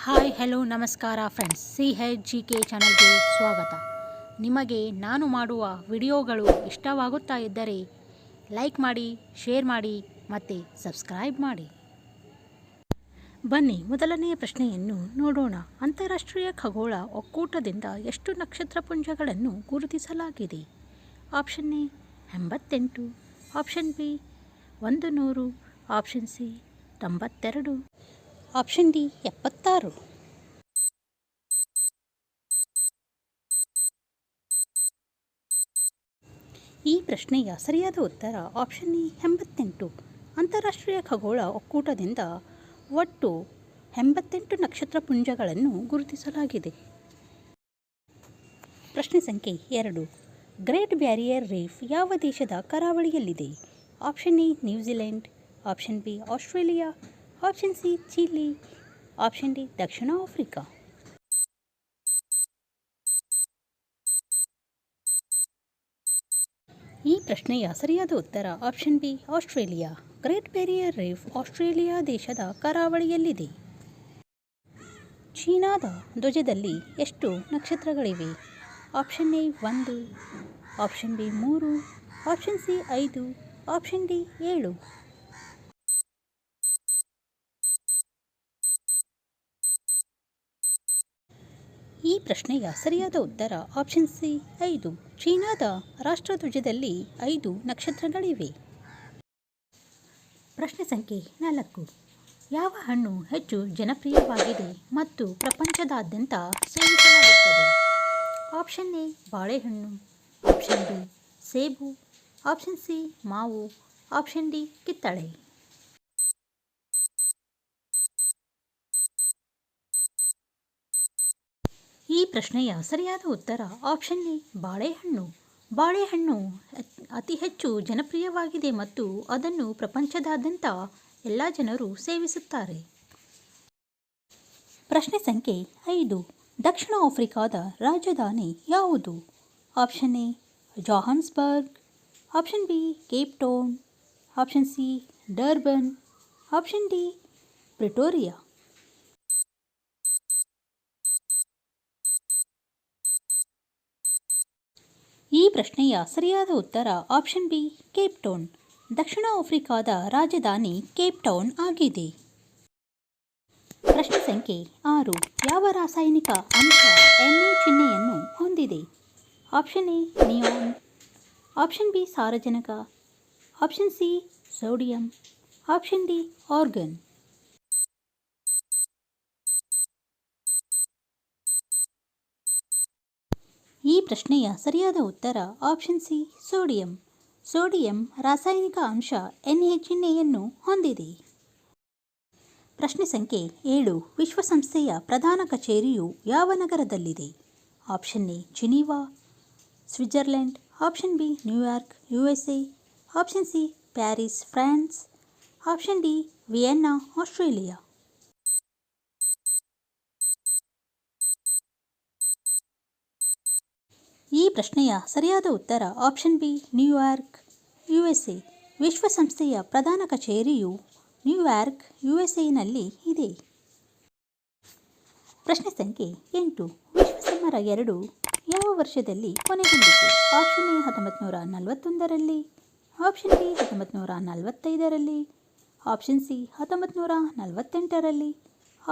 Hi hello ನಮಸ್ಕಾರ friends, CHGK ಚಾನಲ್ಗೆ ಸ್ವಾಗತ. ನಿಮಗೆ ನಾನು ಮಾಡುವ ವಿಡಿಯೋಗಳು ಇಷ್ಟವಾಗುತ್ತಾ ಇದ್ದರೆ ಲೈಕ್ ಮಾಡಿ, ಶೇರ್ ಮಾಡಿ ಮತ್ತು ಸಬ್ಸ್ಕ್ರೈಬ್ ಮಾಡಿ. ಬನ್ನಿ ಮೊದಲನೆಯ ಪ್ರಶ್ನೆಯನ್ನು ನೋಡೋಣ. ಅಂತಾರಾಷ್ಟ್ರೀಯ ಖಗೋಳ ಒಕ್ಕೂಟದಿಂದ ಎಷ್ಟು ನಕ್ಷತ್ರಪುಂಜಗಳನ್ನು ಗುರುತಿಸಲಾಗಿದೆ? Option A 88, option B 100, option C 92, option D 76. ಈ ಪ್ರಶ್ನೆಯ ಸರಿಯಾದ ಉತ್ತರ ಆಪ್ಷನ್ ಎ 88. ಅಂತಾರಾಷ್ಟ್ರೀಯ ಖಗೋಳ ಒಕ್ಕೂಟದಿಂದ ಒಟ್ಟು 88 ನಕ್ಷತ್ರಪುಂಜಗಳನ್ನು ಗುರುತಿಸಲಾಗಿದೆ. ಪ್ರಶ್ನೆ ಸಂಖ್ಯೆ 2. ಗ್ರೇಟ್ ಬ್ಯಾರಿಯರ್ ರೀಫ್ ಯಾವ ದೇಶದ ಕರಾವಳಿಯಲ್ಲಿದೆ? Option A New Zealand, option B Australia, option C Chile, option D ದಕ್ಷಿಣ ಆಫ್ರಿಕಾ. ಈ ಪ್ರಶ್ನೆಯ ಸರಿಯಾದ ಉತ್ತರ option B Australia. Great barrier reef Australia ದೇಶದ ಕರಾವಳಿಯಲ್ಲಿದೆ. ಚೀನಾದ ಧ್ವಜದಲ್ಲಿ ಎಷ್ಟು ನಕ್ಷತ್ರಗಳಿವೆ? Option A 1, option B 3, option C 5, option D 7. ಈ ಪ್ರಶ್ನೆಯ ಸರಿಯಾದ ಉತ್ತರ ಆಪ್ಷನ್ ಸಿ 5. ಚೀನಾದ ರಾಷ್ಟ್ರಧ್ವಜದಲ್ಲಿ 5 ನಕ್ಷತ್ರಗಳಿವೆ. ಪ್ರಶ್ನೆ ಸಂಖ್ಯೆ 4. ಯಾವ ಹಣ್ಣು ಹೆಚ್ಚು ಜನಪ್ರಿಯವಾಗಿದೆ ಮತ್ತು ಪ್ರಪಂಚದಾದ್ಯಂತ ಸೇವಿಸಲಾಗುತ್ತದೆ? ಆಪ್ಷನ್ ಎ ಬಾಳೆಹಣ್ಣು, ಆಪ್ಷನ್ ಬಿ ಸೇಬು, ಆಪ್ಷನ್ ಸಿ ಮಾವು, ಆಪ್ಷನ್ ಡಿ ಕಿತ್ತಳೆ. ಈ ಪ್ರಶ್ನೆಯ ಸರಿಯಾದ ಉತ್ತರ ಆಪ್ಷನ್ ಎ ಬಾಳೆಹಣ್ಣು. ಬಾಳೆಹಣ್ಣು ಅತಿ ಹೆಚ್ಚು ಜನಪ್ರಿಯವಾಗಿದೆ ಮತ್ತು ಅದನ್ನು ಪ್ರಪಂಚದಾದ್ಯಂತ ಎಲ್ಲ ಜನರು ಸೇವಿಸುತ್ತಾರೆ. ಪ್ರಶ್ನೆ ಸಂಖ್ಯೆ 5. ದಕ್ಷಿಣ ಆಫ್ರಿಕಾದ ರಾಜಧಾನಿ ಯಾವುದು? Option A Johannesburg, option B Cape town, option C Durban, option D Pretoria. ಈ ಪ್ರಶ್ನೆಯ ಸರಿಯಾದ ಉತ್ತರ ಆಪ್ಷನ್ ಬಿ ಕೇಪ್ ಟೌನ್. ದಕ್ಷಿಣ ಆಫ್ರಿಕಾದ ರಾಜಧಾನಿ ಕೇಪ್ ಟೌನ್ ಆಗಿದೆ. ಪ್ರಶ್ನೆ ಸಂಖ್ಯೆ 6. ಯಾವ ರಾಸಾಯನಿಕ ಅಂಶ Na ಚಿಹ್ನೆಯನ್ನು ಹೊಂದಿದೆ? Option A neon, option B ಸಾರಜನಕ, option C sodium, option D argon. ಈ ಪ್ರಶ್ನೆಯ ಸರಿಯಾದ ಉತ್ತರ ಆಪ್ಷನ್ ಸಿ ಸೋಡಿಯಂ. ಸೋಡಿಯಂ ರಾಸಾಯನಿಕ ಅಂಶ Na ಚಿಹ್ನೆಯನ್ನು ಹೊಂದಿದೆ. ಪ್ರಶ್ನೆ ಸಂಖ್ಯೆ 7. ವಿಶ್ವಸಂಸ್ಥೆಯ ಪ್ರಧಾನ ಕಚೇರಿಯು ಯಾವ ನಗರದಲ್ಲಿದೆ? Option A Geneva, Switzerland, option B New York, USA, option C Paris, France, option D Vienna, Australia. ಈ ಪ್ರಶ್ನೆಯ ಸರಿಯಾದ ಉತ್ತರ ಆಪ್ಷನ್ ಬಿ ನ್ಯೂಯಾರ್ಕ್, USA. ವಿಶ್ವಸಂಸ್ಥೆಯ ಪ್ರಧಾನ ಕಚೇರಿಯು ನ್ಯೂಯಾರ್ಕ್, USA ಇದೆ. ಪ್ರಶ್ನೆ ಸಂಖ್ಯೆ 8. ವಿಶ್ವಸಮರ 2 ಯಾವ ವರ್ಷದಲ್ಲಿ ಕೊನೆಗೊಂಡಿತು? ಆಪ್ಷನ್ ಎ 1941ರಲ್ಲಿ, ಆಪ್ಷನ್ ಬಿ 1945ರಲ್ಲಿ, ಆಪ್ಷನ್ ಸಿ 1948ರಲ್ಲಿ,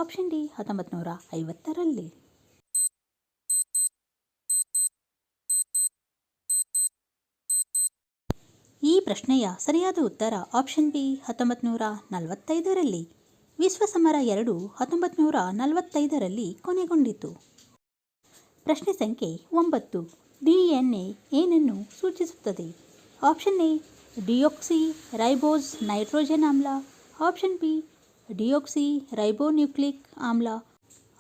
ಆಪ್ಷನ್ ಡಿ 1950ರಲ್ಲಿ. ಈ ಪ್ರಶ್ನೆಯ ಸರಿಯಾದ ಉತ್ತರ ಆಪ್ಷನ್ ಬಿ 1945ರಲ್ಲಿ. ವಿಶ್ವಸಮರ 2 1945ರಲ್ಲಿ ಕೊನೆಗೊಂಡಿತು. ಪ್ರಶ್ನೆ ಸಂಖ್ಯೆ 9. DNA ಏನನ್ನು ಸೂಚಿಸುತ್ತದೆ? Option A deoxy ribose nitrogen ಆಮ್ಲ, ಆಪ್ಷನ್ ಬಿ ಡಿಯೋಕ್ಸಿ ರೈಬೋನ್ಯೂಕ್ಲಿಕ್ ಆಮ್ಲ,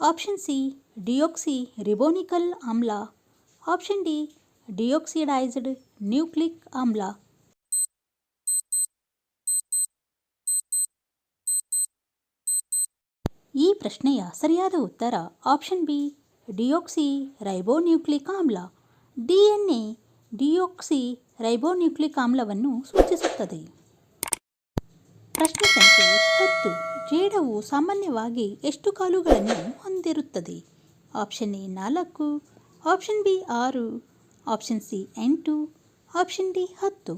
ಆಪ್ಷನ್ ಸಿ ಡಿಯೋಕ್ಸಿ ರಿಬೋನಿಕಲ್ ಆಮ್ಲ, ಆಪ್ಷನ್ ಡಿ ಡಿಯೋಕ್ಸಿಡೈಸ್ಡ್ ನ್ಯೂಕ್ಲಿಕ್ ಆಮ್ಲ. ಈ ಪ್ರಶ್ನೆಯ ಸರಿಯಾದ ಉತ್ತರ ಆಪ್ಷನ್ ಬಿ ಡಿಯೋಕ್ಸಿ ರೈಬೋನ್ಯೂಕ್ಲಿಕ್ ಆಮ್ಲ. DNA ಡಿಯೋಕ್ಸಿ ರೈಬೋನ್ಯೂಕ್ಲಿಕ್ ಆಮ್ಲವನ್ನು ಸೂಚಿಸುತ್ತದೆ. ಪ್ರಶ್ನೆ ಸಂಖ್ಯೆ 10. ಜೇಡವು ಸಾಮಾನ್ಯವಾಗಿ ಎಷ್ಟು ಕಾಲುಗಳನ್ನು ಹೊಂದಿರುತ್ತದೆ? Option A 4, option B 6, option C 8, option D 10.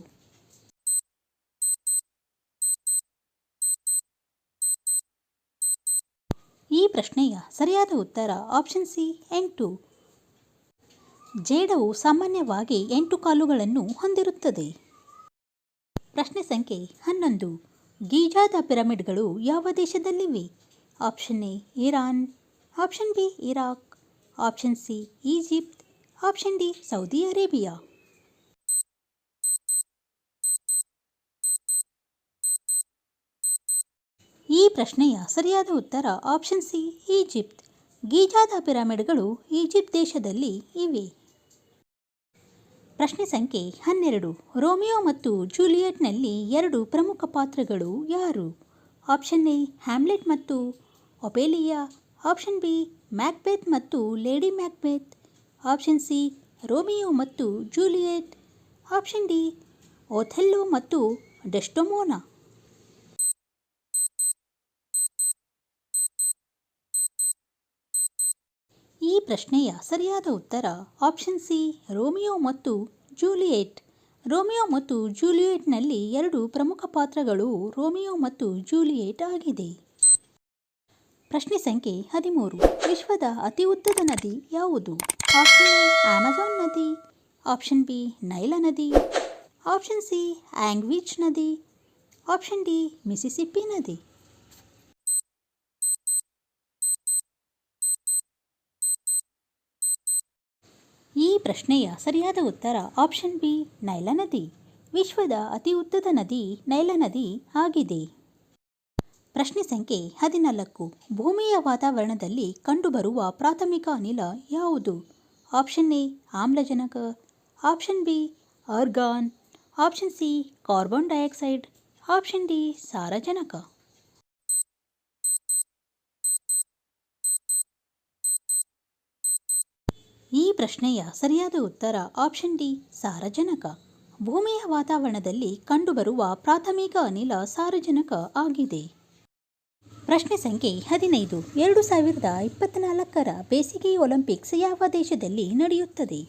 ಈ ಪ್ರಶ್ನೆಯ ಸರಿಯಾದ ಉತ್ತರ ಆಪ್ಷನ್ ಸಿ 8. ಜೇಡವು ಸಾಮಾನ್ಯವಾಗಿ 8 ಕಾಲುಗಳನ್ನು ಹೊಂದಿರುತ್ತದೆ. ಪ್ರಶ್ನೆ ಸಂಖ್ಯೆ 11. ಗೀಜಾದ ಪಿರಮಿಡ್ಗಳು ಯಾವ ದೇಶದಲ್ಲಿವೆ? Option A Iran, option B Iraq, option C Egypt, option D Saudi Arabia. ಈ ಪ್ರಶ್ನೆಯ ಸರಿಯಾದ ಉತ್ತರ ಆಪ್ಷನ್ ಸಿ ಈಜಿಪ್ಟ್. ಗೀಜಾದ ಪಿರಮಿಡ್ಗಳು ಈಜಿಪ್ಟ್ ದೇಶದಲ್ಲಿ ಇವೆ. ಪ್ರಶ್ನೆ ಸಂಖ್ಯೆ 12. ರೋಮಿಯೋ ಮತ್ತು ಜೂಲಿಯೆಟ್ನಲ್ಲಿ 2 ಪ್ರಮುಖ ಪಾತ್ರಗಳು ಯಾರು? ಆಪ್ಷನ್ ಎ ಹ್ಯಾಮ್ಲೆಟ್ ಮತ್ತು ಒಪೇಲಿಯಾ, ಆಪ್ಷನ್ ಬಿ ಮ್ಯಾಕ್ಬೆತ್ ಮತ್ತು lady Macbeth, option C Romeo ಮತ್ತು ಜೂಲಿಯೆಟ್, ಆಪ್ಷನ್ ಡಿ ಒಥೆಲ್ಲೋ ಮತ್ತು ಡೆಸ್ಟೊಮೋನಾ. ಈ ಪ್ರಶ್ನೆಯ ಸರಿಯಾದ ಉತ್ತರ ಆಪ್ಷನ್ ಸಿ ರೋಮಿಯೋ ಮತ್ತು ಜೂಲಿಯೆಟ್. ರೋಮಿಯೋ ಮತ್ತು ಜೂಲಿಯೆಟ್ನಲ್ಲಿ 2 ಪ್ರಮುಖ ಪಾತ್ರಗಳು ರೋಮಿಯೋ ಮತ್ತು ಜೂಲಿಯೆಟ್ ಆಗಿದೆ. ಪ್ರಶ್ನೆ ಸಂಖ್ಯೆ 13. ವಿಶ್ವದ ಅತಿ ಉದ್ದದ ನದಿ ಯಾವುದು? ಆಪ್ಷನ್ ಎ ಅಮೆಜಾನ್ ನದಿ, ಆಪ್ಷನ್ ಬಿ ನೈಲ ನದಿ, ಆಪ್ಷನ್ ಸಿ ಆಂಗ್ವಿಚ್ ನದಿ, ಆಪ್ಷನ್ ಡಿ ಮಿಸಿಸಿಪ್ಪಿ ನದಿ. ಈ ಪ್ರಶ್ನೆಯ ಸರಿಯಾದ ಉತ್ತರ ಆಪ್ಷನ್ ಬಿ ನೈಲ ನದಿ. ವಿಶ್ವದ ಅತಿ ಉದ್ದದ ನದಿ ನೈಲ ನದಿ ಆಗಿದೆ. ಪ್ರಶ್ನೆ ಸಂಖ್ಯೆ 14. ಭೂಮಿಯ ವಾತಾವರಣದಲ್ಲಿ ಕಂಡುಬರುವ ಪ್ರಾಥಮಿಕ ಅನಿಲ ಯಾವುದು? ಆಪ್ಷನ್ ಎ ಆಮ್ಲಜನಕ, option B argon, option C carbon dioxide, option D ಸಾರಜನಕ. ಈ ಪ್ರಶ್ನೆಯ ಸರಿಯಾದ ಉತ್ತರ ಆಪ್ಷನ್ ಡಿ ಸಾರಜನಕ. ಭೂಮಿಯ ವಾತಾವರಣದಲ್ಲಿ ಕಂಡುಬರುವ ಪ್ರಾಥಮಿಕ ಅನಿಲ ಸಾರಜನಕ ಆಗಿದೆ. ಪ್ರಶ್ನೆ ಸಂಖ್ಯೆ 15. 2024ರ ಬೇಸಿಗೆ ಒಲಿಂಪಿಕ್ಸ್ ಯಾವ ದೇಶದಲ್ಲಿ ನಡೆಯುತ್ತದೆ?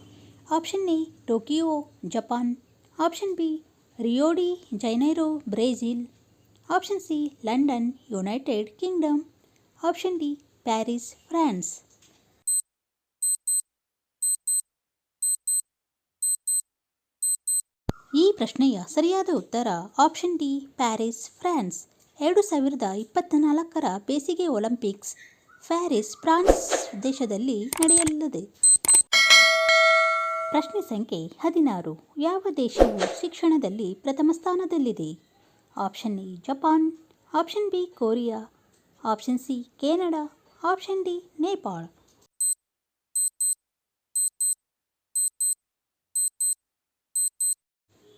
Option A Tokyo Japan, option B Rio D Janeiro Brazil, option C London United Kingdom, option D Paris France. ಈ ಪ್ರಶ್ನೆಯ ಸರಿಯಾದ ಉತ್ತರ ಆಪ್ಷನ್ ಡಿ ಪ್ಯಾರಿಸ್ ಫ್ರಾನ್ಸ್. 2024ರ ಬೇಸಿಗೆ ಒಲಿಂಪಿಕ್ಸ್ ಪ್ಯಾರಿಸ್ ಫ್ರಾನ್ಸ್ ದೇಶದಲ್ಲಿ ನಡೆಯಲಿದೆ. ಪ್ರಶ್ನೆ ಸಂಖ್ಯೆ 16. ಯಾವ ದೇಶವು ಶಿಕ್ಷಣದಲ್ಲಿ ಪ್ರಥಮ ಸ್ಥಾನದಲ್ಲಿದೆ? Option A Japan, option B Korea, option C Canada, option D Nepal.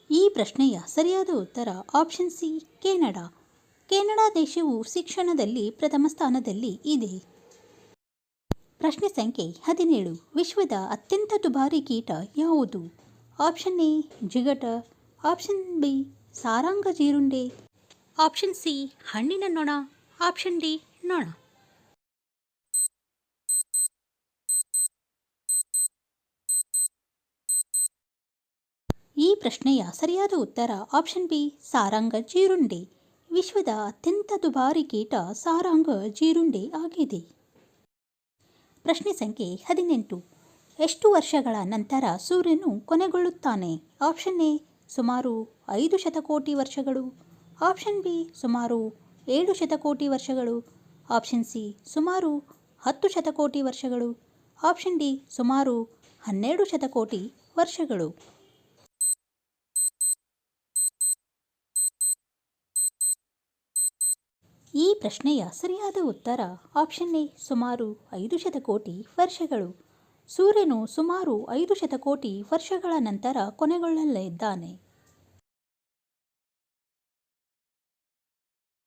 ಈ ಪ್ರಶ್ನೆಯ ಸರಿಯಾದ ಉತ್ತರ ಆಪ್ಷನ್ ಸಿ ಕೆನಡಾ. ಕೆನಡಾ ದೇಶವು ಶಿಕ್ಷಣದಲ್ಲಿ ಪ್ರಥಮ ಸ್ಥಾನದಲ್ಲಿ ಇದೆ. ಪ್ರಶ್ನೆ ಸಂಖ್ಯೆ 17. ವಿಶ್ವದ ಅತ್ಯಂತ ದುಬಾರಿ ಕೀಟ ಯಾವುದು? ಆಪ್ಷನ್ ಎ ಜಿಗಟ, ಆಪ್ಷನ್ ಬಿ ಸಾರಂಗ ಜೀರುಂಡೆ, ಆಪ್ಷನ್ ಸಿ ಹಣ್ಣಿನ ನೊಣ, ಆಪ್ಷನ್ ಡಿ ನೊಣ. ಈ ಪ್ರಶ್ನೆಯ ಸರಿಯಾದ ಉತ್ತರ ಆಪ್ಷನ್ ಬಿ ಸಾರಂಗ ಜೀರುಂಡೆ. ವಿಶ್ವದ ಅತ್ಯಂತ ದುಬಾರಿ ಕೀಟ ಸಾರಂಗ ಜೀರುಂಡೆ ಆಗಿದೆ. ಪ್ರಶ್ನೆ ಸಂಖ್ಯೆ 18. ಎಷ್ಟು ವರ್ಷಗಳ ನಂತರ ಸೂರ್ಯನು ಕೊನೆಗೊಳ್ಳುತ್ತಾನೆ? ಆಪ್ಷನ್ ಎ ಸುಮಾರು 5 ಶತಕೋಟಿ ವರ್ಷಗಳು, ಆಪ್ಷನ್ ಬಿ ಸುಮಾರು 7 ಶತಕೋಟಿ ವರ್ಷಗಳು, ಆಪ್ಷನ್ ಸಿ ಸುಮಾರು 10 ಶತಕೋಟಿ ವರ್ಷಗಳು, ಆಪ್ಷನ್ ಡಿ ಸುಮಾರು 12 ಶತಕೋಟಿ ವರ್ಷಗಳು. ಈ ಪ್ರಶ್ನೆಯ ಸರಿಯಾದ ಉತ್ತರ ಆಪ್ಷನ್ ಎ ಸುಮಾರು 5 ಶತಕೋಟಿ ವರ್ಷಗಳು. ಸೂರ್ಯನು ಸುಮಾರು 5 ಶತಕೋಟಿ ವರ್ಷಗಳ ನಂತರ ಕೊನೆಗೊಳ್ಳಲಿದ್ದಾನೆ.